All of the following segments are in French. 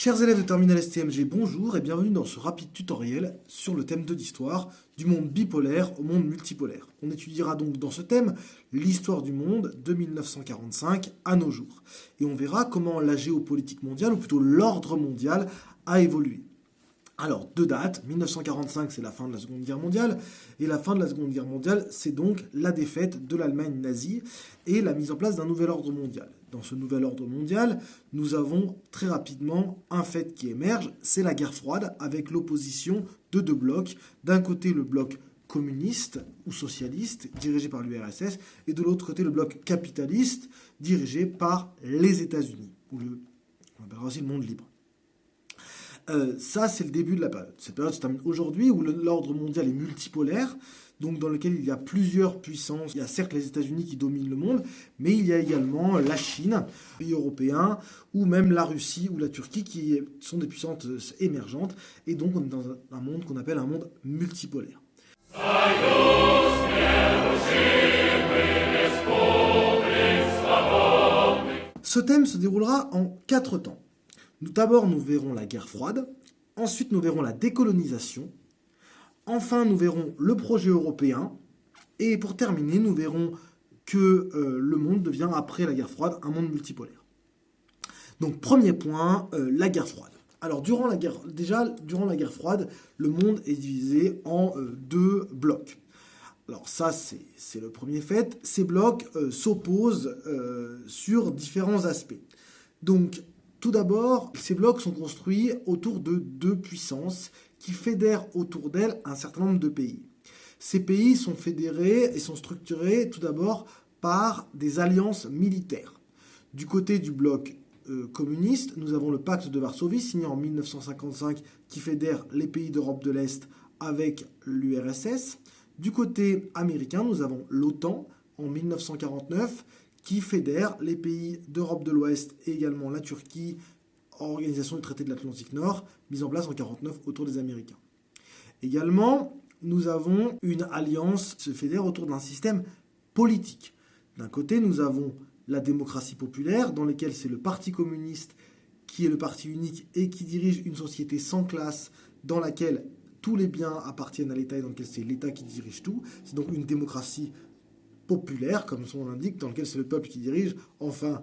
Chers élèves de Terminal STMG, bonjour et bienvenue dans ce rapide tutoriel sur le thème de l'histoire, du monde bipolaire au monde multipolaire. On étudiera donc dans ce thème l'histoire du monde de 1945 à nos jours. Et on verra comment la géopolitique mondiale, ou plutôt l'ordre mondial, a évolué. Alors, deux dates, 1945 c'est la fin de la Seconde Guerre mondiale, et la fin de la Seconde Guerre mondiale c'est donc la défaite de l'Allemagne nazie et la mise en place d'un nouvel ordre mondial. Dans ce nouvel ordre mondial, nous avons très rapidement un fait qui émerge, c'est la guerre froide avec l'opposition de deux blocs. D'un côté le bloc communiste ou socialiste dirigé par l'URSS et de l'autre côté le bloc capitaliste dirigé par les États-Unis, ou on appellera aussi le monde libre. Ça, c'est le début de la période. Cette période se termine aujourd'hui où l'ordre mondial est multipolaire, donc dans lequel il y a plusieurs puissances. Il y a certes les États-Unis qui dominent le monde, mais il y a également la Chine, les pays européens, ou même la Russie ou la Turquie qui sont des puissances émergentes. Et donc on est dans un monde qu'on appelle un monde multipolaire. Ce thème se déroulera en 4 temps. D'abord, nous verrons la guerre froide, ensuite nous verrons la décolonisation, enfin nous verrons le projet européen, et pour terminer, nous verrons que le monde devient, après la guerre froide, un monde multipolaire. Donc, premier point, la guerre froide. Alors, durant la guerre froide, le monde est divisé en deux blocs. Alors ça, c'est le premier fait. Ces blocs s'opposent sur différents aspects. Donc, tout d'abord, ces blocs sont construits autour de deux puissances qui fédèrent autour d'elles un certain nombre de pays. Ces pays sont fédérés et sont structurés tout d'abord par des alliances militaires. Du côté du bloc communiste, nous avons le pacte de Varsovie signé en 1955 qui fédère les pays d'Europe de l'Est avec l'URSS. Du côté américain, nous avons l'OTAN en 1949 qui fédère les pays d'Europe de l'Ouest et également la Turquie, organisation du traité de l'Atlantique Nord, mise en place en 1949 autour des Américains. Également, nous avons une alliance qui se fédère autour d'un système politique. D'un côté, nous avons la démocratie populaire, dans laquelle c'est le Parti communiste qui est le parti unique et qui dirige une société sans classe, dans laquelle tous les biens appartiennent à l'État et dans laquelle c'est l'État qui dirige tout. C'est donc une démocratie populaire, comme son nom l'indique, dans lequel c'est le peuple qui dirige. Enfin,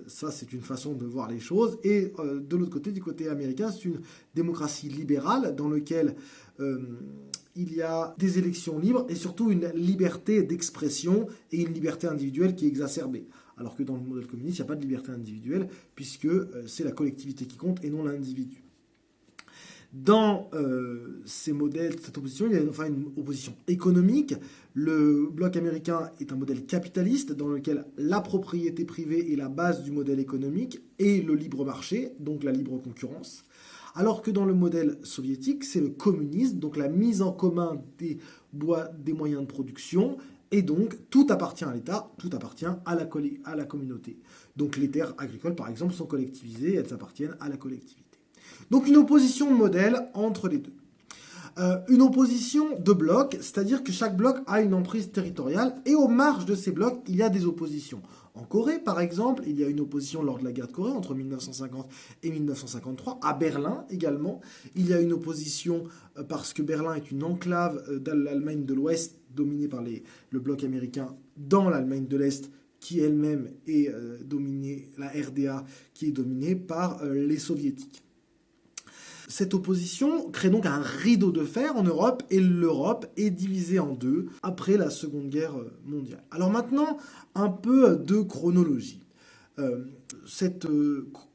ça c'est une façon de voir les choses. Et de l'autre côté, du côté américain, c'est une démocratie libérale dans laquelle il y a des élections libres et surtout une liberté d'expression et une liberté individuelle qui est exacerbée. Alors que dans le modèle communiste, il n'y a pas de liberté individuelle puisque c'est la collectivité qui compte et non l'individu. Dans ces modèles, cette opposition, il y a enfin une opposition économique. Le bloc américain est un modèle capitaliste dans lequel la propriété privée est la base du modèle économique et le libre marché, donc la libre concurrence. Alors que dans le modèle soviétique, c'est le communisme, donc la mise en commun des moyens de production, et donc tout appartient à l'État, tout appartient à la communauté. Donc les terres agricoles, par exemple, sont collectivisées, elles appartiennent à la collectivité. Donc une opposition de modèle entre les deux. Une opposition de blocs, c'est-à-dire que chaque bloc a une emprise territoriale et aux marges de ces blocs, il y a des oppositions. En Corée, par exemple, il y a une opposition lors de la guerre de Corée entre 1950 et 1953. À Berlin également, il y a une opposition parce que Berlin est une enclave de l'Allemagne de l'Ouest dominée par le bloc américain dans l'Allemagne de l'Est qui elle-même est dominée, la RDA, qui est dominée par les soviétiques. Cette opposition crée donc un rideau de fer en Europe et l'Europe est divisée en deux après la Seconde Guerre mondiale. Alors maintenant, un peu de chronologie. Cette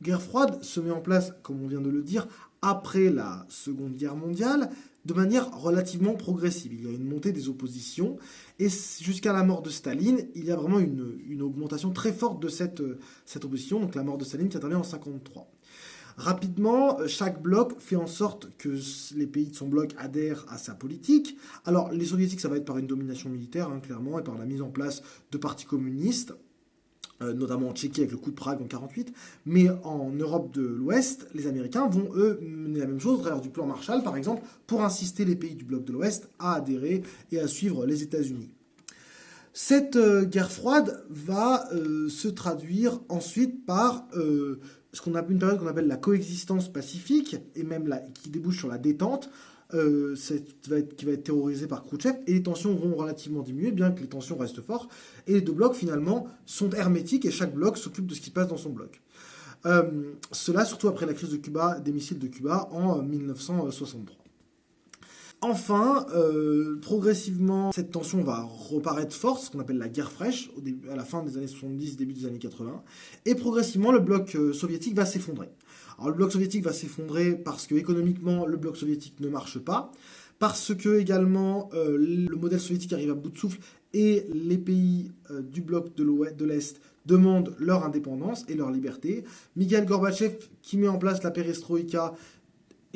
guerre froide se met en place, comme on vient de le dire, après la Seconde Guerre mondiale, de manière relativement progressive. Il y a une montée des oppositions et jusqu'à la mort de Staline, il y a vraiment une augmentation très forte de cette opposition, donc la mort de Staline qui intervient en 1953. Rapidement, chaque bloc fait en sorte que les pays de son bloc adhèrent à sa politique. Alors, les soviétiques, ça va être par une domination militaire, clairement, et par la mise en place de partis communistes, notamment en Tchéquie avec le coup de Prague en 1948. Mais en Europe de l'Ouest, les Américains vont, eux, mener la même chose, au travers du plan Marshall, par exemple, pour inciter les pays du bloc de l'Ouest à adhérer et à suivre les États-Unis. Cette guerre froide va se traduire ensuite par une période qu'on appelle la coexistence pacifique, et même qui débouche sur la détente, qui va être terrorisée par Khrouchtchev, et les tensions vont relativement diminuer, bien que les tensions restent fortes, et les deux blocs finalement sont hermétiques, et chaque bloc s'occupe de ce qui se passe dans son bloc. Cela surtout après la crise de Cuba, des missiles de Cuba en 1963. Enfin, progressivement, cette tension va reparaître forte, ce qu'on appelle la guerre fraîche, à la fin des années 70, début des années 80, et progressivement, le bloc soviétique va s'effondrer. Alors, le bloc soviétique va s'effondrer parce que économiquement, le bloc soviétique ne marche pas, parce que également, le modèle soviétique arrive à bout de souffle, et les pays du bloc de l'Est demandent leur indépendance et leur liberté. Mikhail Gorbatchev, qui met en place la perestroïka,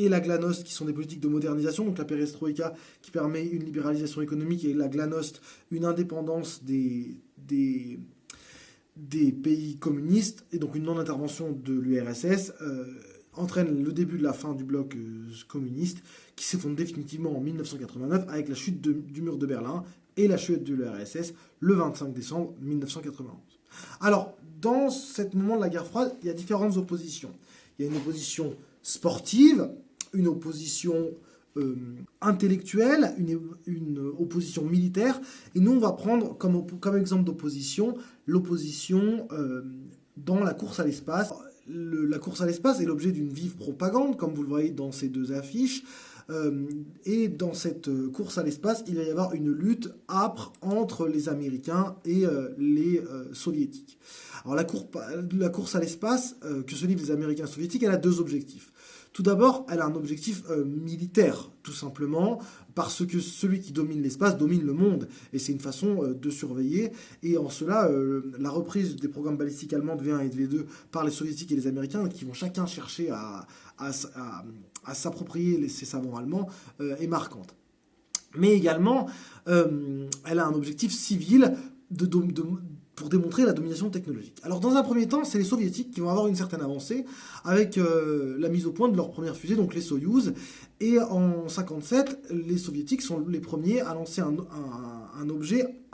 et la glasnost, qui sont des politiques de modernisation, donc la perestroïka qui permet une libéralisation économique, et la glasnost, une indépendance des pays communistes, et donc une non-intervention de l'URSS, entraîne le début de la fin du bloc communiste, qui s'effondre définitivement en 1989 avec la chute du mur de Berlin et la chute de l'URSS le 25 décembre 1991. Alors, dans ce moment de la guerre froide, il y a différentes oppositions. Il y a une opposition sportive, une opposition intellectuelle, une opposition militaire, et nous on va prendre comme exemple d'opposition l'opposition dans la course à l'espace. La course à l'espace est l'objet d'une vive propagande, comme vous le voyez dans ces deux affiches, et dans cette course à l'espace, il va y avoir une lutte âpre entre les Américains et les Soviétiques. Alors la course à l'espace que se livrent les Américains et les Soviétiques, elle a deux objectifs. Tout d'abord, elle a un objectif militaire, tout simplement, parce que celui qui domine l'espace domine le monde, et c'est une façon de surveiller. Et en cela, la reprise des programmes balistiques allemands de V1 et de V2 par les Soviétiques et les Américains, qui vont chacun chercher à s'approprier ces savants allemands, est marquante. Mais également, elle a un objectif civil pour démontrer la domination technologique. Alors dans un premier temps, c'est les Soviétiques qui vont avoir une certaine avancée avec la mise au point de leur première fusée, donc les Soyouz. Et en 1957, les Soviétiques sont les premiers à lancer à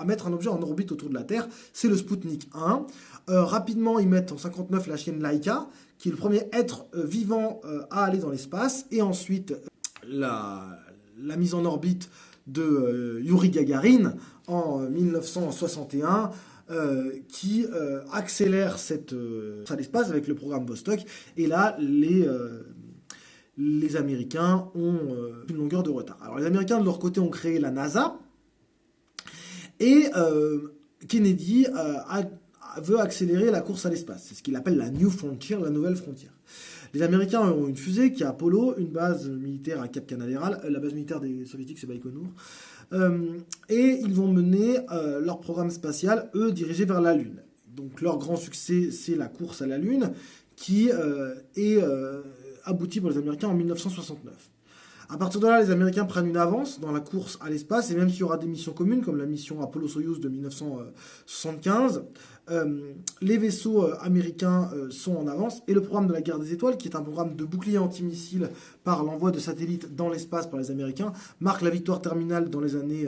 mettre un objet en orbite autour de la Terre. C'est le Sputnik 1. Rapidement, ils mettent en 1959 la chienne Laika, qui est le premier être vivant à aller dans l'espace. Et ensuite, la mise en orbite de Yuri Gagarin en 1961, qui accélère à l'espace avec le programme Vostok. Et là, les Américains ont une longueur de retard. Alors les Américains, de leur côté, ont créé la NASA. Et Kennedy veut accélérer la course à l'espace. C'est ce qu'il appelle la New Frontier, la nouvelle frontière. Les Américains ont une fusée qui est Apollo, une base militaire à Cap Canaveral. La base militaire des Soviétiques, c'est Baïkonour. Et ils vont mener leur programme spatial, eux, dirigé vers la Lune. Donc leur grand succès, c'est la course à la Lune, qui est aboutie pour les Américains en 1969. À partir de là, les Américains prennent une avance dans la course à l'espace, et même s'il y aura des missions communes, comme la mission Apollo-Soyouz de 1975, les vaisseaux américains sont en avance, et le programme de la guerre des étoiles, qui est un programme de bouclier antimissile par l'envoi de satellites dans l'espace par les Américains, marque la victoire terminale dans les années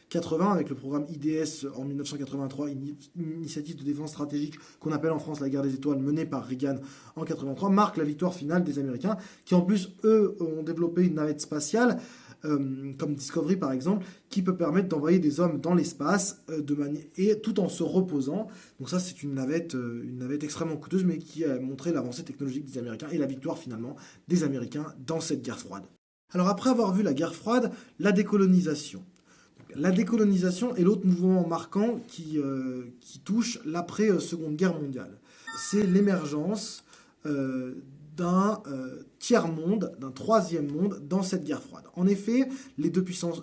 80, avec le programme IDS en 1983, une initiative de défense stratégique qu'on appelle en France la guerre des étoiles, menée par Reagan en 83, marque la victoire finale des Américains, qui en plus, eux, ont développé une navette spatiale, comme Discovery par exemple, qui peut permettre d'envoyer des hommes dans l'espace et tout en se reposant. Donc ça, c'est une navette extrêmement coûteuse, mais qui a montré l'avancée technologique des Américains et la victoire finalement des Américains dans cette guerre froide. Alors après avoir vu la guerre froide, la décolonisation. La décolonisation est l'autre mouvement marquant qui touche l'après-Seconde Guerre mondiale. C'est l'émergence d'un tiers-monde, d'un troisième monde dans cette guerre froide. En effet, les puissances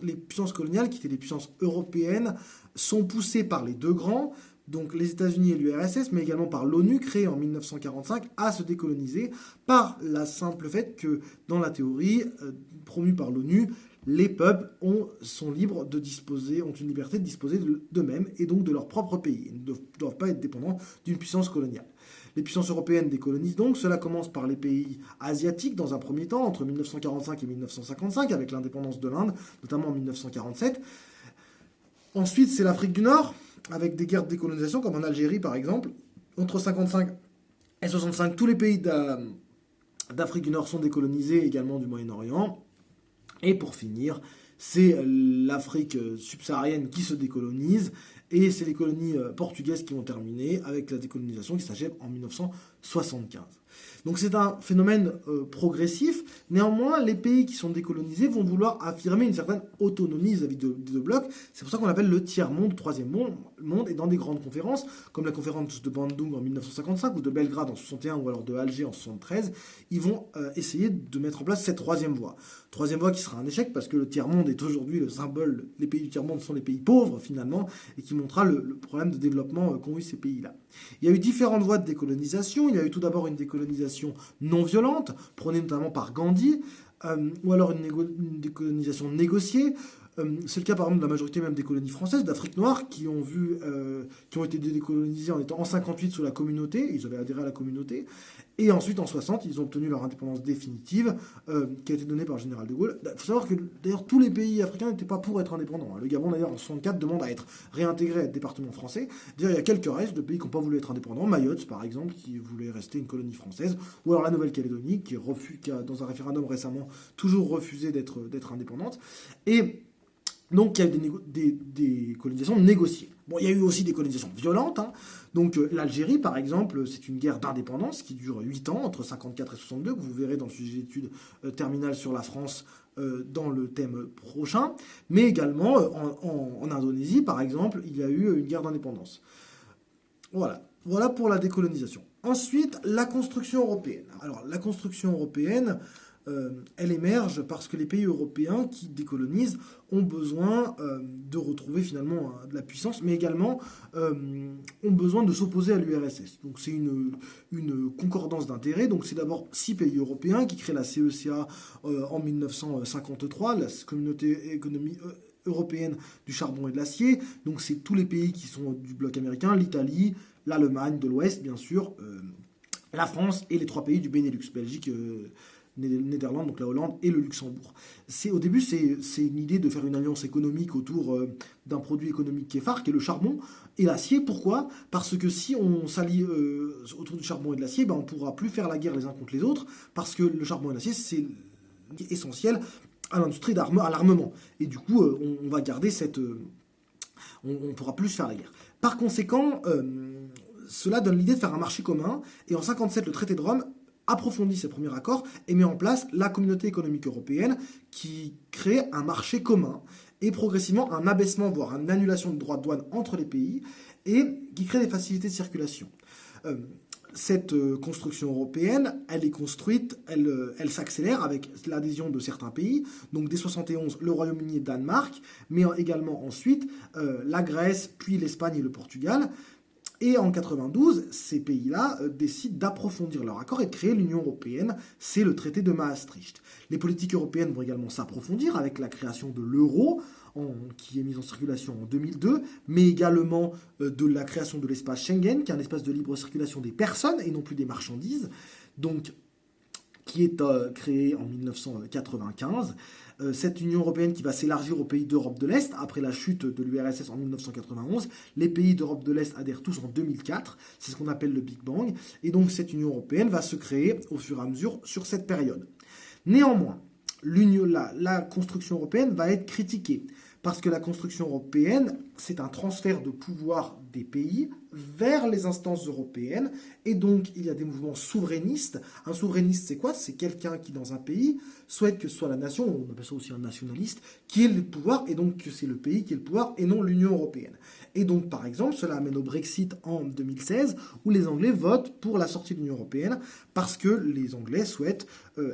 coloniales, qui étaient les puissances européennes, sont poussées par les deux grands, donc les États-Unis et l'URSS, mais également par l'ONU, créée en 1945, à se décoloniser par la simple fait que, dans la théorie promue par l'ONU, les peuples sont libres de disposer, ont une liberté de disposer d'eux-mêmes et donc de leur propre pays. Ils ne doivent pas être dépendants d'une puissance coloniale. Les puissances européennes décolonisent donc. Cela commence par les pays asiatiques dans un premier temps, entre 1945 et 1955, avec l'indépendance de l'Inde, notamment en 1947. Ensuite, c'est l'Afrique du Nord, avec des guerres de décolonisation, comme en Algérie par exemple. Entre 55 et 65, tous les pays d'Afrique du Nord sont décolonisés, également du Moyen-Orient. Et pour finir, c'est l'Afrique subsaharienne qui se décolonise, et c'est les colonies portugaises qui vont terminer avec la décolonisation qui s'achève en 1975. Donc c'est un phénomène progressif. Néanmoins, les pays qui sont décolonisés vont vouloir affirmer une certaine autonomie vis-à-vis des deux blocs. C'est pour ça qu'on appelle le tiers-monde, troisième monde, et dans des grandes conférences, comme la conférence de Bandung en 1955, ou de Belgrade en 61, ou alors de Alger en 73, ils vont essayer de mettre en place cette troisième voie. Troisième voie qui sera un échec, parce que le tiers-monde est aujourd'hui le symbole, les pays du tiers-monde sont les pays pauvres finalement, et qui montrera le problème de développement qu'ont eu ces pays-là. Il y a eu différentes voies de décolonisation. Il y a eu tout d'abord une décolonisation non violente, prônée notamment par Gandhi, ou alors une décolonisation négociée. C'est le cas par exemple de la majorité même des colonies françaises d'Afrique noire qui ont été décolonisées en étant en 58 sous la communauté, ils avaient adhéré à la communauté, et ensuite en 60 ils ont obtenu leur indépendance définitive qui a été donnée par le général de Gaulle. Il faut savoir que d'ailleurs tous les pays africains n'étaient pas pour être indépendants. Le Gabon d'ailleurs en 64 demande à être réintégré à être département français. D'ailleurs il y a quelques restes de pays qui n'ont pas voulu être indépendants, Mayotte par exemple qui voulait rester une colonie française, ou alors la Nouvelle-Calédonie qui a dans un référendum récemment toujours refusé d'être indépendante. Et donc il y a eu des colonisations négociées. Bon, il y a eu aussi des colonisations violentes. Donc l'Algérie, par exemple, c'est une guerre d'indépendance qui dure 8 ans, entre 54 et 62, que vous verrez dans le sujet d'études terminale sur la France dans le thème prochain. Mais également en Indonésie, par exemple, il y a eu une guerre d'indépendance. Voilà pour la décolonisation. Ensuite, la construction européenne. Alors la construction européenne, elle émerge parce que les pays européens qui décolonisent ont besoin de retrouver finalement de la puissance, mais également ont besoin de s'opposer à l'URSS. Donc c'est une concordance d'intérêts. Donc c'est d'abord 6 pays européens qui créent la CECA en 1953, la Communauté économique européenne du charbon et de l'acier. Donc c'est tous les pays qui sont du bloc américain, l'Italie, l'Allemagne de l'Ouest bien sûr, la France et les 3 pays du Benelux, Belgique, Néderlande, donc la Hollande et le Luxembourg. Au début, c'est une idée de faire une alliance économique autour d'un produit économique qui est phare, qui est le charbon et l'acier. Pourquoi ? Parce que si on s'allie autour du charbon et de l'acier, on ne pourra plus faire la guerre les uns contre les autres, parce que le charbon et l'acier, c'est essentiel à l'industrie à l'armement. Et du coup, on va garder on ne pourra plus faire la guerre. Par conséquent, cela donne l'idée de faire un marché commun, et en 1957, le traité de Rome approfondit ses premiers accords et met en place la communauté économique européenne qui crée un marché commun et progressivement un abaissement, voire une annulation de droits de douane entre les pays et qui crée des facilités de circulation. Cette construction européenne, elle est construite, elle s'accélère avec l'adhésion de certains pays, donc dès 71 le Royaume-Uni et Danemark, mais également ensuite la Grèce, puis l'Espagne et le Portugal. Et en 92, ces pays-là décident d'approfondir leur accord et de créer l'Union européenne. C'est le traité de Maastricht. Les politiques européennes vont également s'approfondir avec la création de l'euro, qui est mise en circulation en 2002, mais également de la création de l'espace Schengen, qui est un espace de libre circulation des personnes et non plus des marchandises, donc qui est créé en 1995. Cette Union européenne qui va s'élargir aux pays d'Europe de l'Est après la chute de l'URSS en 1991. Les pays d'Europe de l'Est adhèrent tous en 2004. C'est ce qu'on appelle le Big Bang. Et donc cette Union européenne va se créer au fur et à mesure sur cette période. Néanmoins, la construction européenne va être critiquée. Parce que la construction européenne, c'est un transfert de pouvoir des pays vers les instances européennes. Et donc, il y a des mouvements souverainistes. Un souverainiste, c'est quoi ? C'est quelqu'un qui, dans un pays, souhaite que ce soit la nation, on appelle ça aussi un nationaliste, qui ait le pouvoir, et donc que c'est le pays qui ait le pouvoir, et non l'Union européenne. Et donc, par exemple, cela amène au Brexit en 2016, où les Anglais votent pour la sortie de l'Union européenne, parce que les Anglais souhaitent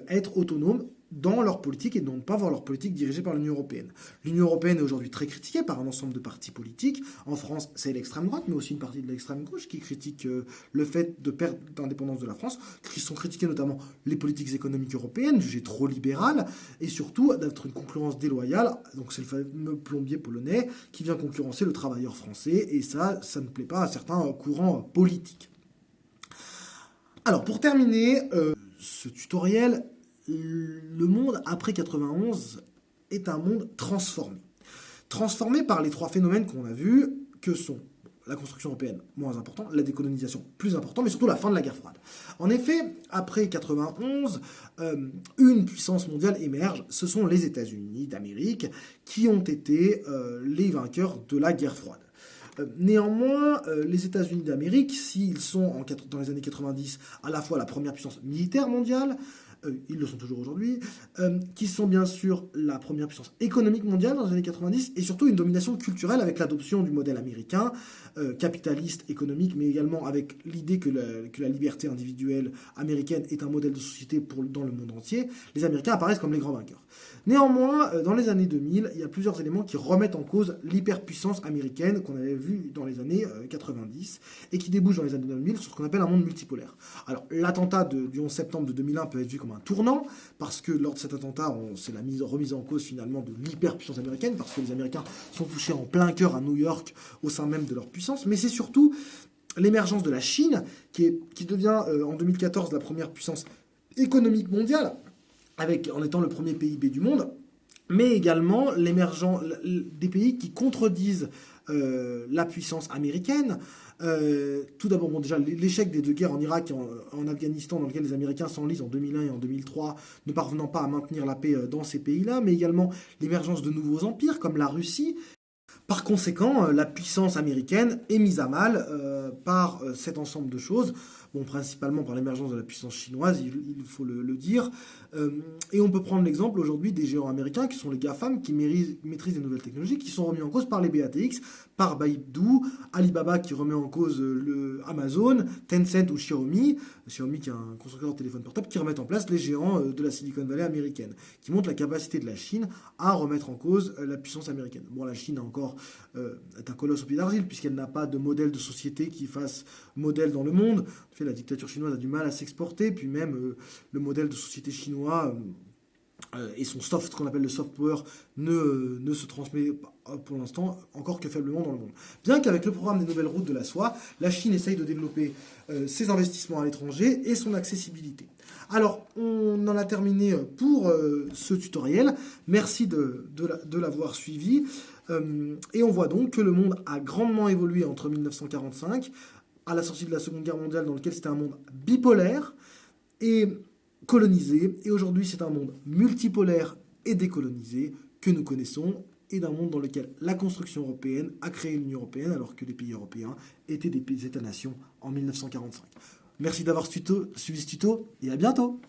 être autonomes dans leur politique et non pas voir leur politique dirigée par l'Union européenne. L'Union européenne est aujourd'hui très critiquée par un ensemble de partis politiques. En France, c'est l'extrême droite, mais aussi une partie de l'extrême gauche qui critique le fait de perdre l'indépendance de la France, qui sont critiquées notamment les politiques économiques européennes, jugées trop libérales, et surtout d'être une concurrence déloyale. Donc c'est le fameux plombier polonais qui vient concurrencer le travailleur français, et ça ne plaît pas à certains courants politiques. Alors pour terminer ce tutoriel, le monde après 91 est un monde transformé. Transformé par les 3 phénomènes qu'on a vus, que sont la construction européenne, moins important, la décolonisation, plus important, mais surtout la fin de la guerre froide. En effet, après 91, une puissance mondiale émerge, ce sont les États-Unis d'Amérique, qui ont été les vainqueurs de la guerre froide. Néanmoins, les États-Unis d'Amérique, s'ils sont dans les années 90 à la fois la première puissance militaire mondiale, ils le sont toujours aujourd'hui, qui sont bien sûr la première puissance économique mondiale dans les années 90, et surtout une domination culturelle avec l'adoption du modèle américain, capitaliste, économique, mais également avec l'idée que la liberté individuelle américaine est un modèle de société dans le monde entier. Les Américains apparaissent comme les grands vainqueurs. Néanmoins, dans les années 2000, il y a plusieurs éléments qui remettent en cause l'hyperpuissance américaine qu'on avait vue dans les années 90 et qui débouchent dans les années 2000 sur ce qu'on appelle un monde multipolaire. Alors, l'attentat du 11 septembre de 2001 peut être vu comme un tournant parce que lors de cet attentat, c'est la remise en cause finalement de l'hyperpuissance américaine parce que les Américains sont touchés en plein cœur à New York au sein même de leur puissance, mais c'est surtout l'émergence de la Chine qui devient en 2014 la première puissance économique mondiale, en étant le premier PIB du monde, mais également l'émergence des pays qui contredisent la puissance américaine. Tout d'abord, déjà, l'échec des deux guerres en Irak et en Afghanistan, dans lesquelles les Américains s'enlisent en 2001 et en 2003, ne parvenant pas à maintenir la paix dans ces pays-là, mais également l'émergence de nouveaux empires, comme la Russie. Par conséquent, la puissance américaine est mise à mal par cet ensemble de choses, principalement par l'émergence de la puissance chinoise, il faut le dire. Et on peut prendre l'exemple aujourd'hui des géants américains qui sont les GAFAM, qui maîtrisent les nouvelles technologies, qui sont remis en cause par les BATX, par Baidu, Alibaba qui remet en cause Amazon, Tencent ou Xiaomi qui est un constructeur de téléphone portable, qui remettent en place les géants de la Silicon Valley américaine, qui montrent la capacité de la Chine à remettre en cause la puissance américaine. La Chine est un colosse au pied d'argile, puisqu'elle n'a pas de modèle de société qui fasse modèle dans le monde. En fait, la dictature chinoise a du mal à s'exporter, puis même le modèle de société chinois et ce qu'on appelle le soft power ne se transmet pour l'instant encore que faiblement dans le monde. Bien qu'avec le programme des nouvelles routes de la soie, la Chine essaye de développer ses investissements à l'étranger et son accessibilité. Alors, on en a terminé pour ce tutoriel. Merci de l'avoir suivi. Et on voit donc que le monde a grandement évolué entre 1945, à la sortie de la Seconde Guerre mondiale, dans lequel c'était un monde bipolaire et colonisé. Et aujourd'hui, c'est un monde multipolaire et décolonisé que nous connaissons, et d'un monde dans lequel la construction européenne a créé l'Union européenne, alors que les pays européens étaient des États-nations en 1945. Merci d'avoir suivi ce tuto, et à bientôt.